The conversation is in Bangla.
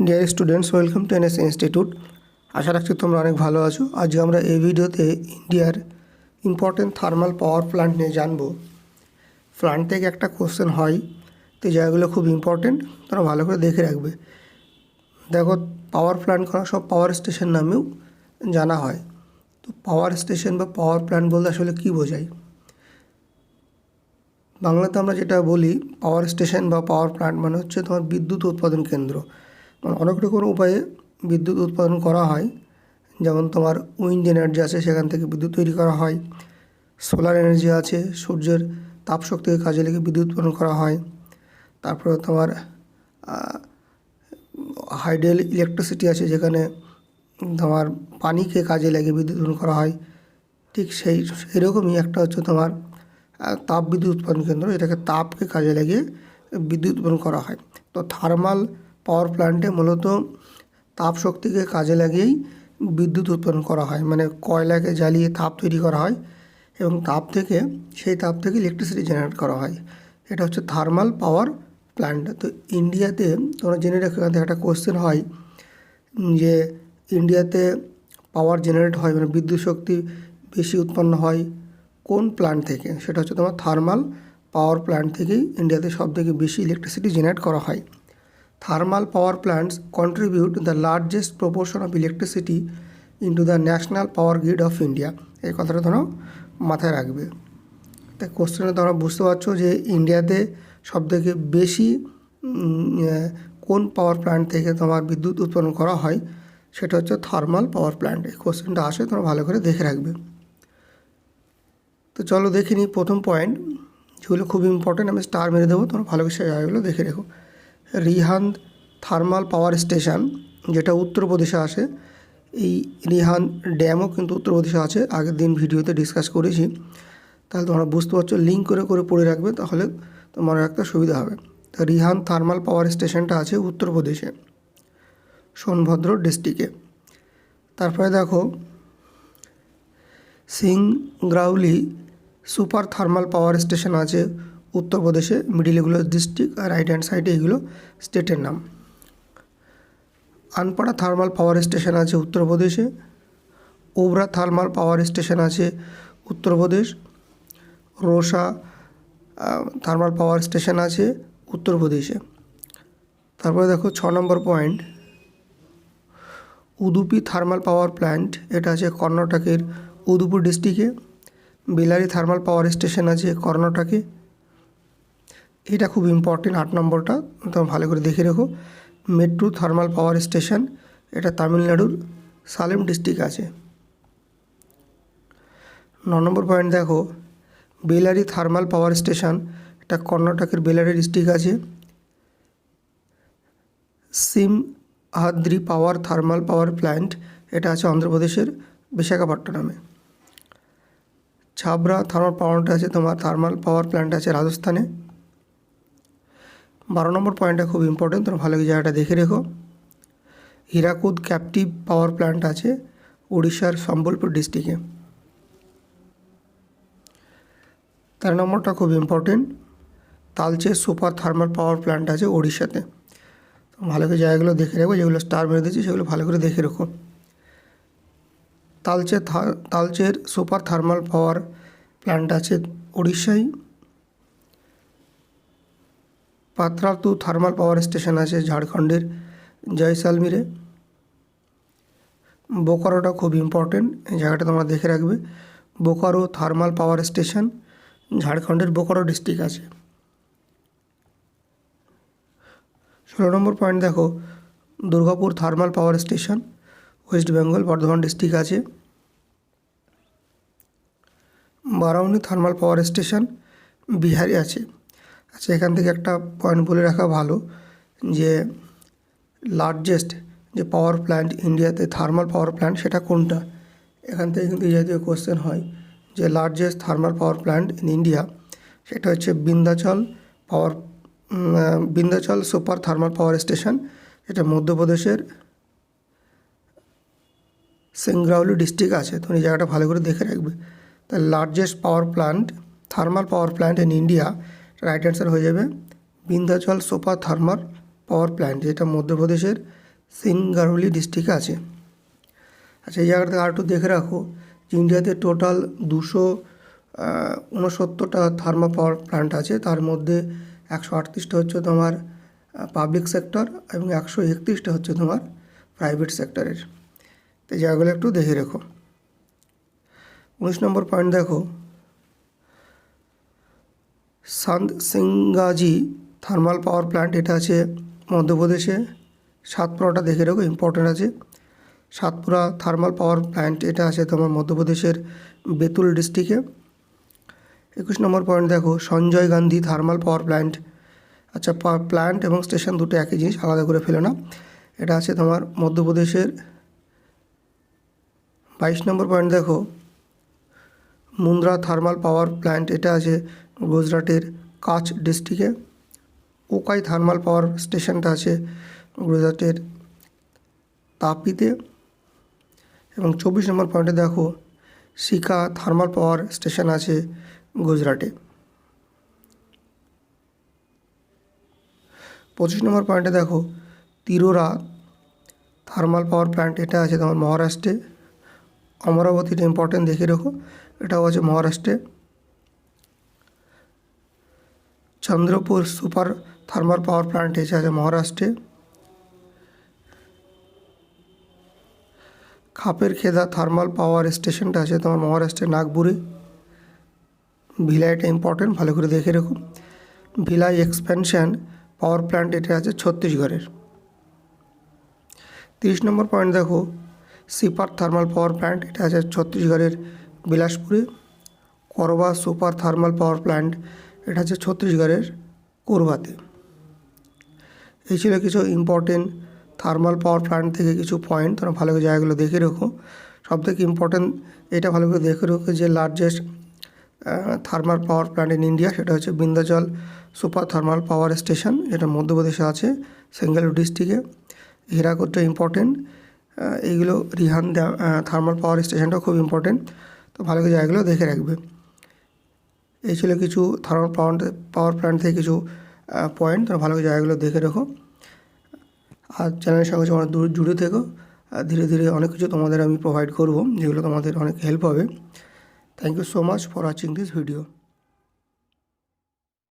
Deer students, welcome to NS institute. আশা রাখছি তোমরা অনেক ভালো আছো। আজকে আমরা এই ভিডিওতে ইন্ডিয়ার ইম্পর্টেন্ট থার্মাল পাওয়ার প্ল্যান্ট নিয়ে জানবো। প্ল্যান্ট থেকে একটা কোশ্চেন হয়, তো জায়গাগুলো খুব ইম্পর্টেন্ট, তোমরা ভালো করে দেখে রাখবে। দেখো, পাওয়ার প্ল্যান্ট করা সব পাওয়ার স্টেশন নামেও জানা হয়। তো পাওয়ার স্টেশন বা পাওয়ার প্ল্যান্ট বলতে আসলে কী বোঝায়? বাংলাতে আমরা যেটা বলি পাওয়ার স্টেশন বা পাওয়ার প্ল্যান্ট মানে হচ্ছে তোমার বিদ্যুৎ উৎপাদন কেন্দ্র। মানে অনেক রকম উপায়ে বিদ্যুৎ উৎপাদন করা হয়। যেমন তোমার উইন্ড এনার্জি আছে, সেখান থেকে বিদ্যুৎ তৈরি করা হয়। সোলার এনার্জি আছে, সূর্যের তাপশক্তিকে কাজে লেগে বিদ্যুৎ উৎপাদন করা হয়। তারপরে তোমার হাইডেল ইলেকট্রিসিটি আছে, যেখানে তোমার পানিকে কাজে লাগিয়ে বিদ্যুৎ উৎপাদন করা হয়। ঠিক সেইরকমই একটা হচ্ছে তোমার তাপ বিদ্যুৎ উৎপাদন কেন্দ্র, এটাকে তাপকে কাজে লাগিয়ে বিদ্যুৎ উৎপাদন করা হয়। তো থার্মাল পাওয়ার প্ল্যান্টে মূলত তাপ শক্তিকে কাজে লাগিয়েই বিদ্যুৎ উৎপাদন করা হয়। মানে কয়লাকে জ্বালিয়ে তাপ তৈরি করা হয় এবং সেই তাপ থেকে ইলেকট্রিসিটি জেনারেট করা হয়। এটা হচ্ছে থার্মাল পাওয়ার প্ল্যান্ট। তো ইন্ডিয়াতে তোমরা জেনে রাখো, এখান থেকে একটা কোশ্চেন হয় যে ইন্ডিয়াতে পাওয়ার জেনারেট হয়, মানে বিদ্যুৎ শক্তি বেশি উৎপন্ন হয় কোন প্ল্যান্ট থেকে? সেটা হচ্ছে তোমার থার্মাল পাওয়ার প্ল্যান্ট থেকেই ইন্ডিয়াতে সবথেকে বেশি ইলেকট্রিসিটি জেনারেট করা হয়। Thermal power plants contribute the largest proportion of electricity into the national power grid of India. এই কথাটা তোমরা মাথায় রাখবে। তাই কোশ্চেনে তোমরা বুঝতে পারছো যে ইন্ডিয়াতে সবথেকে বেশি কোন পাওয়ার প্ল্যান্ট থেকে তোমার বিদ্যুৎ উৎপন্ন করা হয়, সেটা হচ্ছে থার্মাল পাওয়ার প্ল্যান্ট। এই কোশ্চেনটা আসে, তোমরা ভালো করে দেখে রাখবে। তো চলো দেখে নিই প্রথম পয়েন্ট, যেগুলো খুব ইম্পর্টেন্ট। আমি স্টার মেরে দেবো, তোমরা ভালো করে সেই জায়গাগুলো দেখে রেখো। রিহান্দ থার্মাল পাওয়ার স্টেশন, যেটা উত্তরপ্রদেশে আসে। এই রিহান্দ ড্যামও কিন্তু উত্তরপ্রদেশে আছে, আগের দিন ভিডিওতে ডিসকাস করেছি। তাহলে তোমরা বুঝতে পারছো, লিঙ্ক করে করে পড়ে রাখবে, তাহলে তোমার মনে রাখতে সুবিধা হবে। তো রিহান্দ থার্মাল পাওয়ার স্টেশনটা আছে উত্তরপ্রদেশে, সোনভদ্র ডিস্ট্রিক্টে। তারপরে দেখো, Singrauli super thermal power station আছে উত্তরপ্রদেশে, মিডিল এগুলো ডিস্ট্রিক্ট, আর রাইট হ্যান্ড সাইডে এগুলো স্টেটের নাম। আনপাড়া থার্মাল পাওয়ার স্টেশন আছে উত্তরপ্রদেশে। ওবরা থার্মাল পাওয়ার স্টেশন আছে Uttar Pradesh. Rosa thermal power station আছে উত্তরপ্রদেশে। তারপরে দেখো 6 number point, Udupi thermal power plant, এটা আছে কর্ণাটকের উদুপুর ডিস্ট্রিক্টে। বেলারি থার্মাল পাওয়ার স্টেশন আছে কর্ণাটকে। এটা খুব ইম্পর্টেন্ট, 8 নম্বরটা তোমরা ভালো করে দেখে রেখো। মেট্রো থার্মাল পাওয়ার স্টেশন, এটা তামিলনাড়ুর সালেম ডিস্ট্রিক্ট আছে। 9 নম্বর পয়েন্ট দেখো, বেলারি থার্মাল পাওয়ার স্টেশন, এটা কর্ণাটকের বেলারি ডিস্ট্রিক্ট আছে। সিমহাদ্রি পাওয়ার থার্মাল পাওয়ার প্ল্যান্ট, এটা আছে অন্ধ্রপ্রদেশের বিশাখাপট্টনমে। ছাবরা থার্মাল পাওয়ারটা আছে তোমার থার্মাল পাওয়ার প্ল্যান্ট আছে রাজস্থানে। 12 নম্বর পয়েন্টটা খুব ইম্পর্টেন্ট, তোমরা ভালো জায়গাটা দেখে রেখো। হীরাকুদ ক্যাপটিভ পাওয়ার প্ল্যান্ট আছে উড়িষ্যার সম্বলপুর ডিস্ট্রিক্টে। 13 নম্বরটা খুব important, Talcher super thermal power plant আছে ওড়িশাতে। ভালো করে জায়গাগুলো দেখে রাখবো, যেগুলো স্টার মেরে দিচ্ছি সেগুলো ভালো করে দেখে রাখো। Talcher super thermal power plant আছে উড়িষ্যায়। পাত্রাতু থার্মাল পাওয়ার স্টেশন আছে ঝাড়খণ্ডের জয়সালমীরে। বোকারোটা খুব ইম্পর্টেন্ট, এই জায়গাটা তোমরা দেখে রাখবে। বোকারো থার্মাল পাওয়ার স্টেশন ঝাড়খণ্ডের বোকারো ডিস্ট্রিক্ট আছে। 16 নম্বর পয়েন্ট দেখো, Durgapur thermal power station West Bengal Bardhaman district আছে। বারাউনি থার্মাল পাওয়ার স্টেশন বিহারে আছে। আচ্ছা, এখান থেকে একটা পয়েন্ট বলে রাখা ভালো যে লার্জেস্ট যে পাওয়ার প্ল্যান্ট ইন্ডিয়াতে থার্মাল পাওয়ার প্ল্যান্ট সেটা কোনটা? এখান থেকে কিন্তু এই জাতীয় কোশ্চেন হয় যে largest thermal power plant in India, সেটা হচ্ছে Vindhyachal super thermal power station, এটা মধ্যপ্রদেশের সিংগ্রাউলি ডিস্ট্রিক্ট আছে। তো এই জায়গাটা ভালো করে দেখে রাখবে। তাহলে largest power plant thermal power plant in India, right answer হয়ে যাবে Vindhyachal super thermal power plant, যেটা মধ্যপ্রদেশের সিঙ্গারৌলি ডিস্ট্রিক্টে আছে। আচ্ছা, এই জায়গাটা থেকে আর একটু দেখে রাখো যে ইন্ডিয়াতে টোটাল 269টা থার্মাল পাওয়ার প্ল্যান্ট আছে, তার মধ্যে 138টা হচ্ছে তোমার পাবলিক সেক্টর এবং 131টা হচ্ছে তোমার প্রাইভেট সেক্টরের। তো এই জায়গাগুলো একটু দেখে রেখো। 19 নম্বর পয়েন্ট দেখো, সান্ত সিংগাজি থার্মাল পাওয়ার প্ল্যান্ট, এটা আছে মধ্যপ্রদেশে। সাতপুরাটা দেখে রেখো, ইম্পর্টেন্ট আছে। সাতপুরা থার্মাল পাওয়ার প্ল্যান্ট এটা আছে তোমার মধ্যপ্রদেশের বেতুল ডিস্ট্রিক্টে। 21 নম্বর পয়েন্ট দেখো, Sanjay Gandhi thermal power plant. আচ্ছা, প্ল্যান্ট এবং স্টেশন দুটো একই জিনিস, আলাদা করে ফেলো না। এটা আছে তোমার মধ্যপ্রদেশের। 22 নম্বর পয়েন্ট দেখো, মুন্দ্রা থার্মাল পাওয়ার প্ল্যান্ট, এটা আছে গুজরাটের কাচ ডিস্ট্রিক্টে। ওকাই থার্মাল পাওয়ার স্টেশনটা আছে গুজরাটের তাপিতে। এবং 24 নম্বর পয়েন্টে দেখো, সিকা থার্মাল পাওয়ার স্টেশন আছে গুজরাটে। 25 নম্বর পয়েন্টে দেখো, তিরোরা থার্মাল পাওয়ার প্ল্যান্ট, এটা আছে তোমার মহারাষ্ট্রে। অমরাবতীটা ইম্পর্টেন্ট, দেখে রাখো, এটাও আছে মহারাষ্ট্রে। Chandrapur super thermal power plant এটা আছে মহারাষ্ট্রে। খাপের খেদা থার্মাল পাওয়ার স্টেশনটা আছে তোমার মহারাষ্ট্রের নাগপুরে। ভিলাইটা ইম্পর্টেন্ট, ভালো করে দেখে রাখো। ভিলাই এক্সপ্যানশন পাওয়ার প্ল্যান্ট এটা আছে ছত্তিশগড়ের। 30 নম্বর পয়েন্ট দেখো, সিপার থার্মাল পাওয়ার প্ল্যান্ট, এটা আছে ছত্তিশগড়ের বিলাসপুরে। করবা সুপার থার্মাল পাওয়ার প্ল্যান্ট, এটা আছে ছত্তিশগড়ের কোরবাতে। এই ছিল কিছু ইম্পর্টেন্ট থার্মাল পাওয়ার প্ল্যান্ট থেকে কিছু পয়েন্ট, তোমরা ভালো করে জায়গাগুলো দেখে রাখো। সবথেকে ইম্পর্টেন্ট এটা ভালো করে দেখে রাখো যে largest thermal power plant in India, সেটা হচ্ছে Vindhyachal super thermal power station, এটা মধ্যপ্রদেশে আছে সেঙ্গালুর ডিস্ট্রিক্টে। হীরাকুদটা ইম্পর্টেন্ট, এইগুলো রিহান থার্মাল পাওয়ার স্টেশনটাও খুব ইম্পর্টেন্ট, তো ভালো করে জায়গাগুলো দেখে রাখবে। এই ছিল কিছু থার্মাল পাওয়ার প্ল্যান্ট থেকে কিছু পয়েন্ট, তোমরা ভালো করে জায়গাগুলো দেখে রাখো। আর চ্যানেলের সঙ্গে তোমরা জুড়ে থেকো, ধীরে ধীরে অনেক কিছু তোমাদের আমি প্রোভাইড করব, যেগুলো তোমাদের অনেক হেল্প হবে। Thank you so much for watching this video.